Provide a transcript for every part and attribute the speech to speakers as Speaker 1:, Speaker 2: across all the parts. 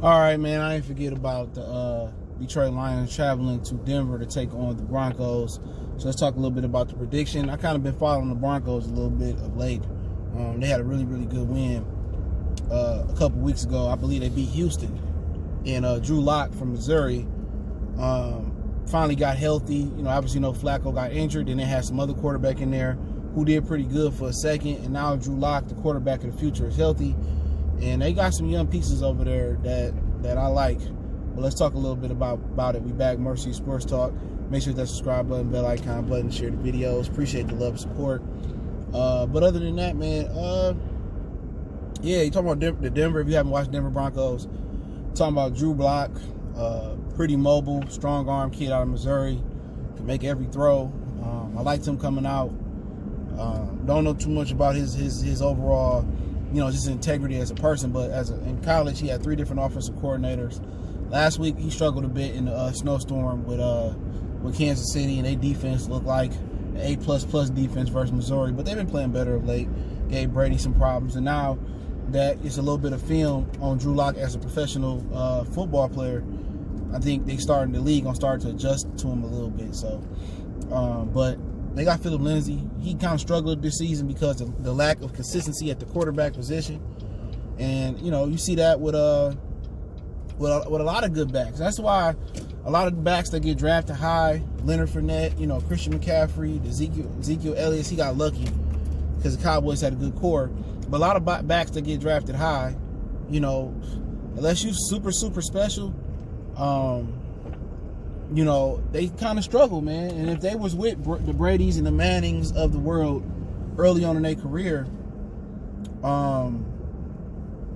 Speaker 1: All right, man, I ain't forget about the Detroit Lions traveling to Denver to take on the Broncos. So let's talk a little bit about the prediction. I kind of been following the Broncos a little bit of late. They had a really, really good win a couple weeks ago. I believe they beat Houston. And Drew Lock from Missouri finally got healthy. You know, obviously, Flacco got injured. Then they had some other quarterback in there who did pretty good for a second. And now Drew Lock, the quarterback of the future, is healthy. And they got some young pieces over there that I like. But let's talk a little bit about it. We back, Mercy Sports Talk. Make sure that subscribe button, bell icon button, share the videos. Appreciate the love and support. But other than that, man, yeah, you talking about the Denver. If you haven't watched Denver Broncos, talking about Drew Lock, pretty mobile, strong arm kid out of Missouri, can make every throw. I liked him coming out. Don't know too much about his overall, just integrity as a person, but in college, he had 3 different offensive coordinators. Last week, he struggled a bit in the snowstorm with Kansas City, and their defense looked like an A++ defense versus Missouri, but they've been playing better of late. Gave Brady some problems, and now that it's a little bit of film on Drew Lock as a professional football player, I think the league gonna start to adjust to him a little bit. So, but they got Philip Lindsay. He kind of struggled this season because of the lack of consistency at the quarterback position. And, you see that with a lot of good backs. That's why a lot of the backs that get drafted high, Leonard Fournette, Christian McCaffrey, Ezekiel Elliott, he got lucky because the Cowboys had a good core. But a lot of backs that get drafted high, unless you super, super special, they kind of struggle, man. And if they was with the Bradys and the Mannings of the world early on in their career,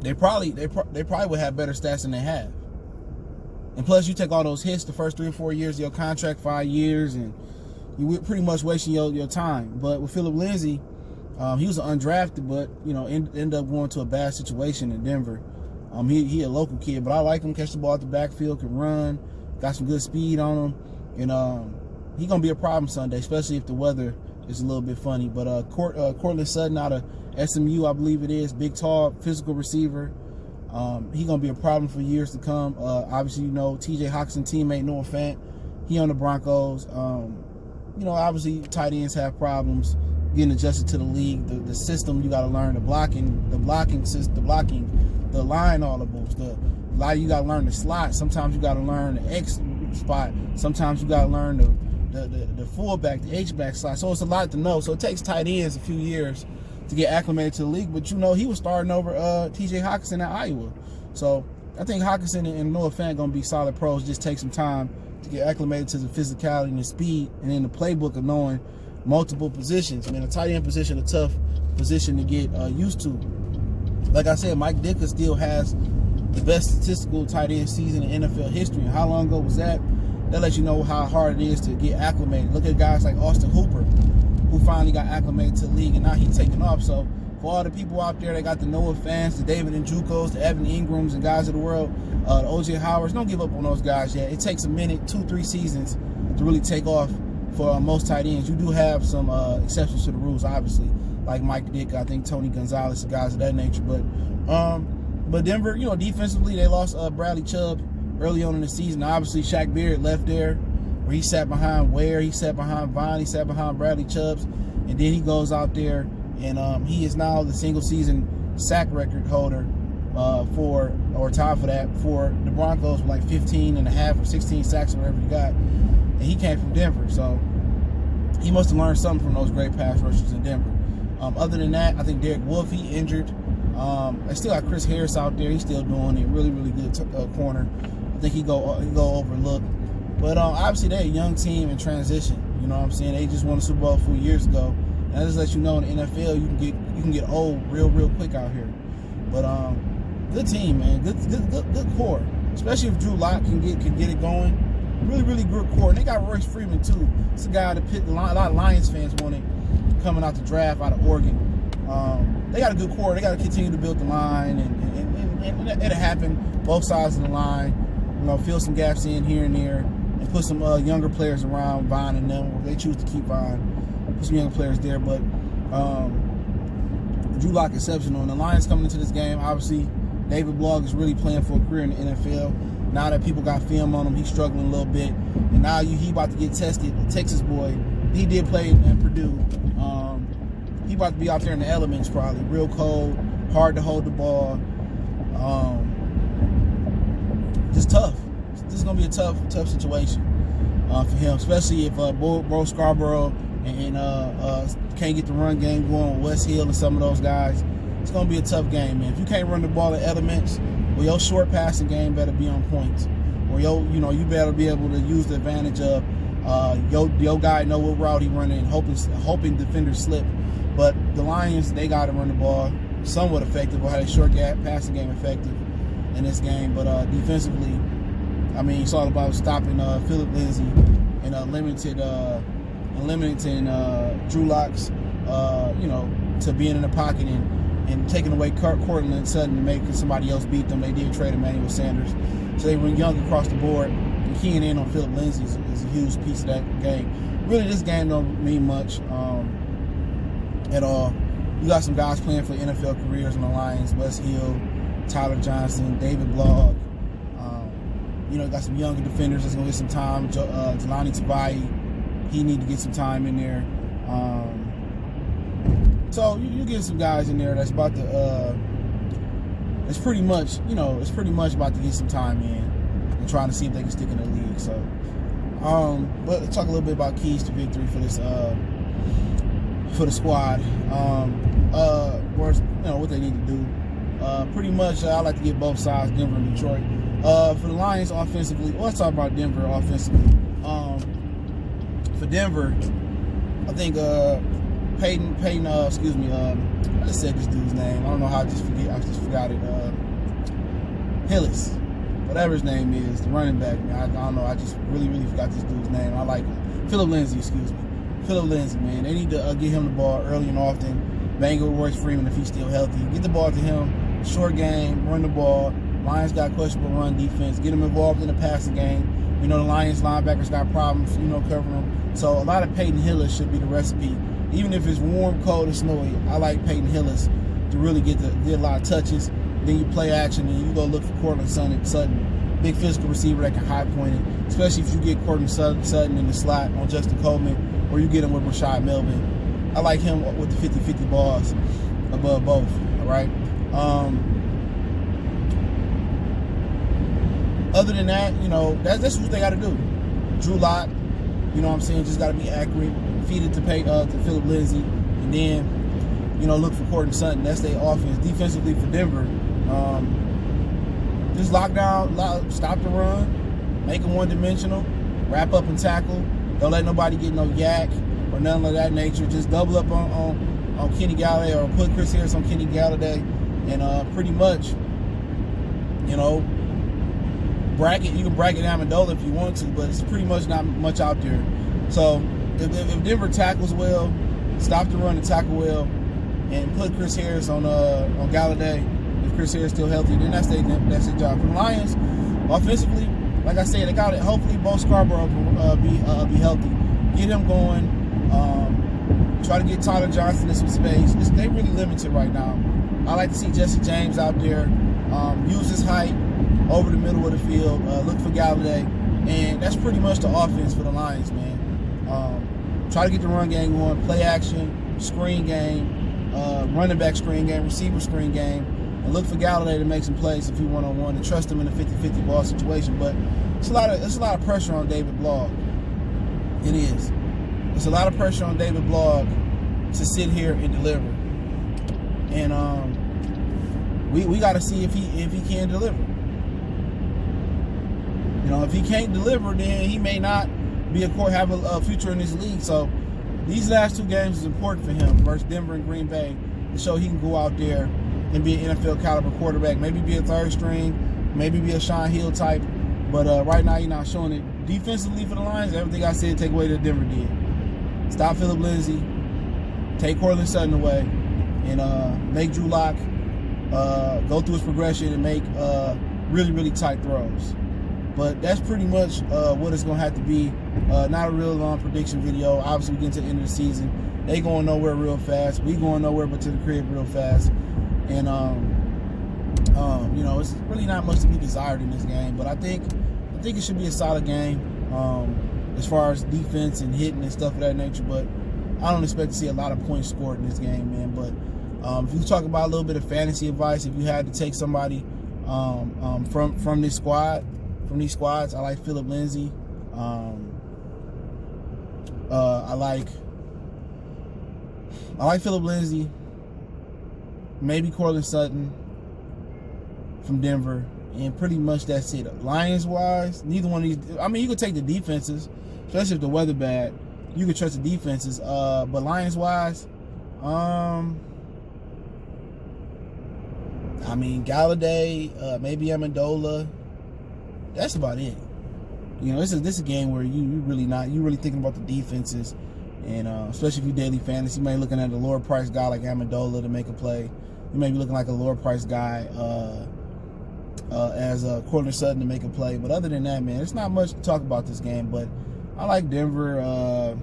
Speaker 1: they probably would have better stats than they have. And plus, you take all those hits the first 3 or 4 years of your contract, 5 years, and you pretty much wasting your time. But with Philip Lindsay, he was undrafted, but ended up going to a bad situation in Denver. He a local kid, but I like him. Catch the ball at the backfield, can run. Got some good speed on him, and he's gonna be a problem Sunday, especially if the weather is a little bit funny. But Cortland Sutton out of SMU, I believe it is, big, tall, physical receiver. He's gonna be a problem for years to come. Obviously, T.J. Hockenson teammate Noah Fant, he on the Broncos. Obviously, tight ends have problems getting adjusted to the league. The system, you got to learn the blocking system, the line audibles, a lot of you got to learn the slot. Sometimes you got to learn the X spot. Sometimes you got to learn the fullback, the H-back slot. So it's a lot to know. So it takes tight ends a few years to get acclimated to the league. But he was starting over T.J. Hockenson at Iowa. So I think Hockenson and Noah Fant going to be solid pros. Just take some time to get acclimated to the physicality and the speed, and then the playbook of knowing multiple positions. I mean, a tight end position, a tough position to get used to. Like I said, Mike Ditka still has the best statistical tight end season in NFL history. And how long ago was that? That lets you know how hard it is to get acclimated. Look at guys like Austin Hooper, who finally got acclimated to the league, and now he's taking off. So for all the people out there that got the Noah Fants, the David Njukos, the Evan Ingrams and guys of the world, the O.J. Howards, don't give up on those guys yet. It takes a minute, 2-3 seasons to really take off for most tight ends. You do have some exceptions to the rules, obviously, like Mike Dick, I think Tony Gonzalez, and guys of that nature. But Denver, defensively, they lost Bradley Chubb early on in the season. Obviously, Shaq Barrett left there, where he sat behind Ware, he sat behind Vaughn, he sat behind Bradley Chubbs, and then he goes out there, and he is now the single-season sack record holder tied for that for the Broncos with like 15 and a half or 16 sacks or whatever he got. And he came from Denver, so he must have learned something from those great pass rushers in Denver. Other than that, I think Derek Wolfe, he injured. I still got Chris Harris out there. He's still doing it. Really, really good corner. I think he go overlooked. But obviously, they're a young team in transition. You know what I'm saying? They just won a Super Bowl a few years ago. And that just lets you know in the NFL, you can get old real quick out here. But good team, man. Good core. Especially if Drew Lock can get it going. Really, really good core. And they got Royce Freeman, too. It's a guy that a lot of Lions fans wanted coming out the draft out of Oregon. They got a good core. They got to continue to build the line, and it'll happen both sides of the line. Fill some gaps in here and there, and put some younger players around Vaughn and them. If they choose to keep Vaughn, put some younger players there. But Drew Lock exceptional. And the Lions coming into this game, obviously, David Blog is really playing for a career in the NFL. Now that people got film on him, he's struggling a little bit. And now he about to get tested. The Texas boy, he did play in Purdue. He about to be out there in the elements probably. Real cold, hard to hold the ball. Just tough. This is going to be a tough situation for him, especially if Bo Scarborough and can't get the run game going with West Hill and some of those guys. It's going to be a tough game, man. If you can't run the ball at elements, well, your short passing game better be on point. Or you better be able to use the advantage of your guy know what route he running and hoping defenders slip. But the Lions, they got to run the ball somewhat effective or had a short passing game effective in this game. But defensively, I mean, it's all about stopping Philip Lindsay and limiting Drew Locks, to being in the pocket and taking away Cortland Sutton and making somebody else beat them. They did trade Emmanuel Sanders. So they went young across the board. And keying in on Philip Lindsay is a huge piece of that game. Really, this game don't mean much at all. You got some guys playing for NFL careers in the Lions. West Hill, Tyler Johnson, David Blog. Got some younger defenders that's going to get some time. Jelani Tavai, he need to get some time in there. So you get some guys in there that's about to, it's pretty much about to get some time in and trying to see if they can stick in the league. So, but let's talk a little bit about keys to victory for this, for the squad. What they need to do. Pretty much, I like to get both sides, Denver and Detroit. For the Lions offensively, let's talk about Denver offensively. For Denver, I think Peyton, I just said this dude's name. I don't know how I just forgot it. Hillis, whatever his name is, the running back. I don't know. I just really forgot this dude's name. I like him. Philip Lindsay, Philip Lindsay, man. They need to get him the ball early and often. Bang with Royce Freeman if he's still healthy. Get the ball to him. Short game, run the ball. Lions got questionable run defense. Get them involved in the passing game. The Lions linebackers got problems, covering them. So a lot of Peyton Hillis should be the recipe. Even if it's warm, cold, or snowy, I like Peyton Hillis to really get a lot of touches. Then you play action and you go look for Cortland Sutton. Big physical receiver that can high point it, especially if you get Cortland Sutton in the slot on Justin Coleman or you get him with Rashad Melvin. I like him with the 50-50 balls above both, all right? Other than that, that's what they got to do. Drew Lock, just got to be accurate, feed it to Philip Lindsay, and then, look for Cortland Sutton. That's their offense. Defensively for Denver, just lock down, stop the run, make them one-dimensional, wrap up and tackle. Don't let nobody get no yak or nothing of that nature. Just double up on Kenny Galladay or put Chris Harris on Kenny Galladay, and pretty much, bracket. You can bracket Amendola if you want to, but it's pretty much not much out there. So if Denver tackles well, stop the run and tackle well, and put Chris Harris on Galladay. If Chris Harris still healthy, then that's their job. For the Lions, offensively, like I said, they got it. Hopefully, Bo Scarborough be healthy. Get him going. Try to get Tyler Johnson in some space. They really limited right now. I like to see Jesse James out there. Use his height over the middle of the field. Look for Galladay. And that's pretty much the offense for the Lions, man. Try to get the run game going. Play action, screen game, running back screen game, receiver screen game. And look for Galladay to make some plays if you one-on-one and trust him in a 50-50 ball situation. But it's a lot of pressure on David Blog. It is. It's a lot of pressure on David Blog to sit here and deliver. And we got to see if he can deliver. If he can't deliver, then he may not have a future in this league. So these last two games is important for him versus Denver and Green Bay to show he can go out there and be an NFL caliber quarterback. Maybe be a third string, maybe be a Sean Hill type. But right now, you're not showing it. Defensively for the Lions, everything I said, take away that Denver did. Stop Philip Lindsay, take Cortland Sutton away, and make Drew Lock go through his progression and make really tight throws. But that's pretty much what it's going to have to be. Not a real long prediction video. Obviously, we get to the end of the season. They going nowhere real fast. We going nowhere but to the crib real fast. And, really not much to be desired in this game. But I think it should be a solid game as far as defense and hitting and stuff of that nature. But I don't expect to see a lot of points scored in this game, man. But if you talk about a little bit of fantasy advice, if you had to take somebody from this squad, from these squads, I like Phillip Lindsay. I like Phillip Lindsay. Maybe Courtland Sutton from Denver, and pretty much that's it. Lions-wise, neither one of these. I mean, you could take the defenses, especially if the weather bad. You could trust the defenses. But Lions-wise, I mean, Galladay, maybe Amendola. That's about it. You know, this is a game where you really thinking about the defenses, and especially if you daily fantasy, you may be looking at a lower price guy like Amendola to make a play. You may be looking like a lower price guy as Courtland Sutton to make a play. But other than that, man, there's not much to talk about this game. But I like Denver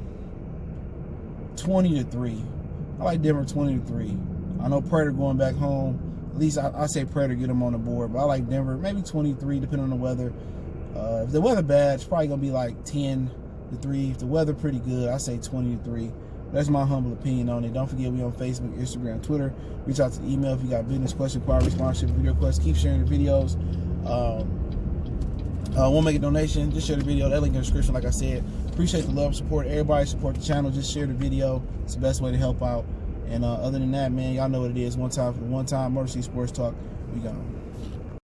Speaker 1: 20-3. I like Denver 20-3. I know Predator going back home. At least I say Predator, get him on the board. But I like Denver maybe 23, depending on the weather. If the weather bad, it's probably gonna be like 10-3. If the weather pretty good, I say 20-3. That's my humble opinion on it. Don't forget, we on Facebook, Instagram, Twitter. Reach out to the email if you got business question, inquiry, sponsorship, video requests. Keep sharing the videos. Won't make a donation. Just share the video. That link in the description, like I said. Appreciate the love and support. Everybody support the channel. Just share the video. It's the best way to help out. And other than that, man, y'all know what it is. One time for the one time. Motor City Sports Talk. We gone.